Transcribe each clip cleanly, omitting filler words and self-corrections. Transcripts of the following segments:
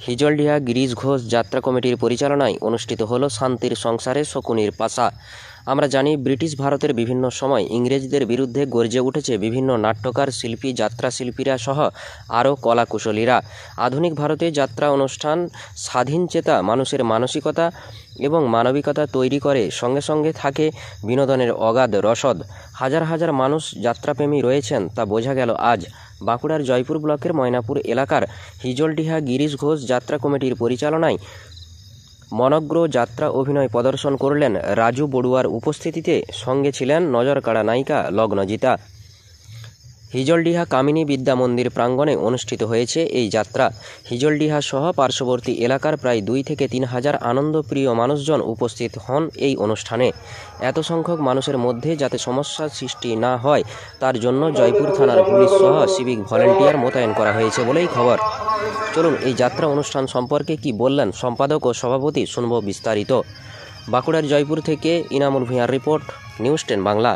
হিজলডিহা গিরিশ ঘোষ যাত্রা কমিটির পরিচালনায় অনুষ্ঠিত হলো শান্তির সংসারে শকুনির পাশা। আমরা জানি ব্রিটিশ ভারতের বিভিন্ন সময় ইংরেজদের বিরুদ্ধে গর্জে উঠেছে বিভিন্ন নাট্যকার, শিল্পী, যাত্রা শিল্পীরা সহ আরও কলাকুশলীরা। আধুনিক ভারতে যাত্রা অনুষ্ঠান স্বাধীনচেতা মানুষের মানসিকতা এবং মানবিকতা তৈরি করে, সঙ্গে সঙ্গে থাকে বিনোদনের অগাধ রসদ। হাজার হাজার মানুষ যাত্রাপ্রেমী রয়েছেন তা বোঝা গেল আজ। বাঁকুড়ার জয়পুর ব্লকের ময়নাপুর এলাকার হিজলডিহা গিরিশ ঘোষ যাত্রা কমিটির পরিচালনায় মনগ্র যাত্রা অভিনয় প্রদর্শন করলেন রাজু বড়ুয়ার উপস্থিতিতে। সঙ্গে ছিলেন নজরকাড়া নায়িকা লগ্নজিতা। হিজলডিহা কামিনী বিদ্যা মন্দির প্রাঙ্গণে অনুষ্ঠিত হয়েছে এই যাত্রা। হিজলডিহা সহ পার্শ্ববর্তী এলাকার প্রায় 2 থেকে 3 হাজার আনন্দপ্রিয় মানুষজন উপস্থিত হন এই অনুষ্ঠানে। এত সংখ্যক মানুষের মধ্যে যাতে সমস্যার সৃষ্টি না হয় তার জন্য জয়পুর থানার পুলিশ সহ সিভিক ভলেন্টিয়ার মোতায়েন করা হয়েছে বলেই খবর। চলুন এই যাত্রা অনুষ্ঠান সম্পর্কে কি বললেন সম্পাদক ও সভাপতি, শুনব বিস্তারিত। বাঁকুড়ার জয়পুর থেকে ইনামুল ভূঁইয়ার রিপোর্ট, নিউজ 10 বাংলা।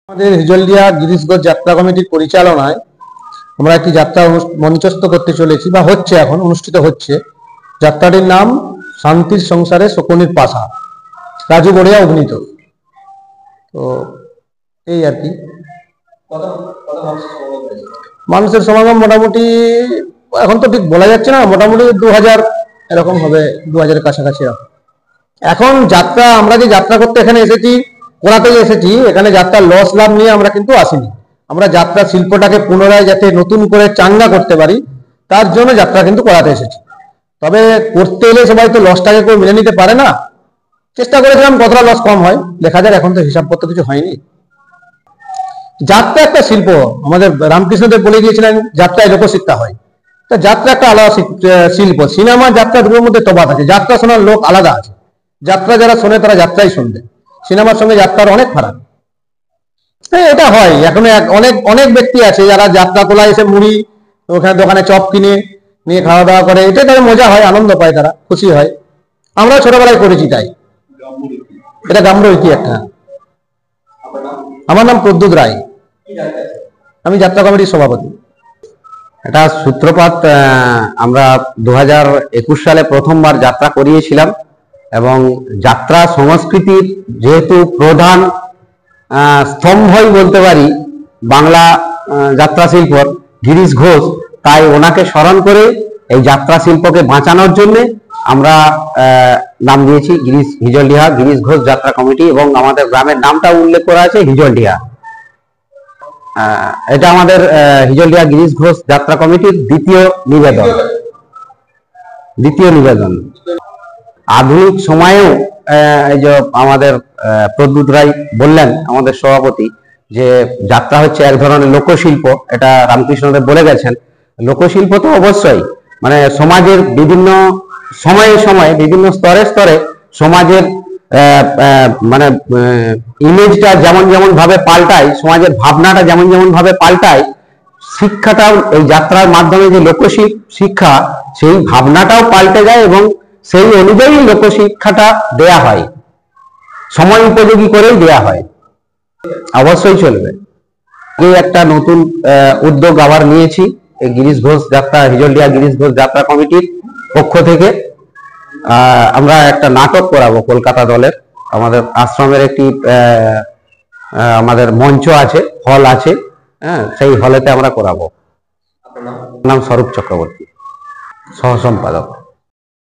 আমাদের হিজলডিহা গিরিশ ঘোষ যাত্রা কমিটির পরিচালনায় আমরা একটি যাত্রা মঞ্চস্থ করতে চলেছি, বা হচ্ছে, এখন অনুষ্ঠিত হচ্ছে। যাত্রাটির নাম শান্তির সংসারে শকুনির পাশা, রাজু বড়ুয়া অভিনীত। তো এই আর কি। মানুষের সমাগম মোটামুটি এখন তো ঠিক বলা যাচ্ছে না, মোটামুটি 2000 এরকম হবে, 2000 কাছাকাছি। এখন যাত্রা, আমরা যে যাত্রা করতে এখানে এসেছি, করাতে এসেছি, এখানে যাত্রার লস লাভ নিয়ে আমরা কিন্তু আসিনি। আমরা যাত্রা শিল্পটাকে পুনরায় যাতে নতুন করে চাঙ্গা করতে পারি তার জন্য যাত্রা কিন্তু করাতে এসেছি। তবে করতে এলে সবাই তো লসটাকে কেউ মেনে নিতে পারে না। চেষ্টা করেছিলাম কতটা লস কম হয়, দেখা যাক। এখন তো হিসাবপত্র কিছু হয়নি। যাত্রা একটা শিল্প, আমাদের রামকৃষ্ণদেব বলে গিয়েছিলেন যাত্রায় লোকশিক্ষা হয়। তা যাত্রা একটা আলাদা শিল্প। সিনেমা যাত্রা দুটোর মধ্যে তফাৎ আছে। যাত্রা শোনার লোক আলাদা আছে, যাত্রা যারা শোনে তারা যাত্রাই শুনবে। সিনেমার সঙ্গে যাত্রার অনেক ফারাক। এটা হয়। এখন অনেক ব্যক্তি আছে যারা যাত্রা তোলায় এসে মুড়ি ওখানে দোকানে চপ কিনে নিয়ে খাওয়া দাওয়া করে, এটা তাদের মজা হয়, আনন্দ পায়, তারা খুশি হয়। আমরা ছোটবেলায় করেছি তাই। এটা গাম্রীতি একটা। আমার নাম প্রদ্যুৎ রায়, আমি যাত্রা কমিটির সভাপতি। এটা সূত্রপাত, আমরা 2021 সালে প্রথমবার যাত্রা করিয়েছিলাম, এবং যাত্রা সংস্কৃতির যেহেতু প্রধান স্তম্ভই বলতে পারি বাংলা যাত্রা শিল্পর গিরিশ ঘোষ, তাই ওনাকে স্মরণ করে এই যাত্রা শিল্পকে বাঁচানোর জন্য আমরা নাম দিয়েছি হিজলডিহা গিরিশ ঘোষ যাত্রা কমিটি, এবং আমাদের গ্রামের নামটা উল্লেখ করা আছে হিজলডিহা। এটা আমাদের হিজলডিহা গিরিশ ঘোষ যাত্রা কমিটির দ্বিতীয় নিবেদন। আধুনিক সময়েও এই যে আমাদের প্রদ্যুৎ রায় বললেন, আমাদের সভাপতি, যে যাত্রা হচ্ছে এক ধরনের লোকশিল্প। এটা রামকৃষ্ণদেব বলে গেছেন। লোকশিল্প তো অবশ্যই, মানে সমাজের বিভিন্ন সময়ে বিভিন্ন স্তরে সমাজের মানে ইমেজটা যেমন ভাবে পাল্টায়, সমাজের ভাবনাটা যেমন ভাবে পাল্টায়, শিক্ষাটাও এই যাত্রার মাধ্যমে যে শিক্ষা, সেই ভাবনাটাও পাল্টে যায়, এবং সেই অনুযায়ী লোকশিক্ষাটা দেয়া হয়, সময় উপযোগী করেই দেয়া হয়। অবশ্যই চলবে। এই একটা নতুন উদ্যোগ আবার নিয়েছি এই গিরিশ ঘোষ যাত্রা, হিজলডিহা গিরিশ ঘোষ যাত্রা কমিটির পক্ষ থেকে। আমরা একটা নাটক করাবো কলকাতা দলের। আমাদের আশ্রমের একটি আমাদের মঞ্চ আছে, হল আছে, হ্যাঁ, সেই হলেতে আমরা করাবো। নাম স্বরূপ চক্রবর্তী, সহ সম্পাদক।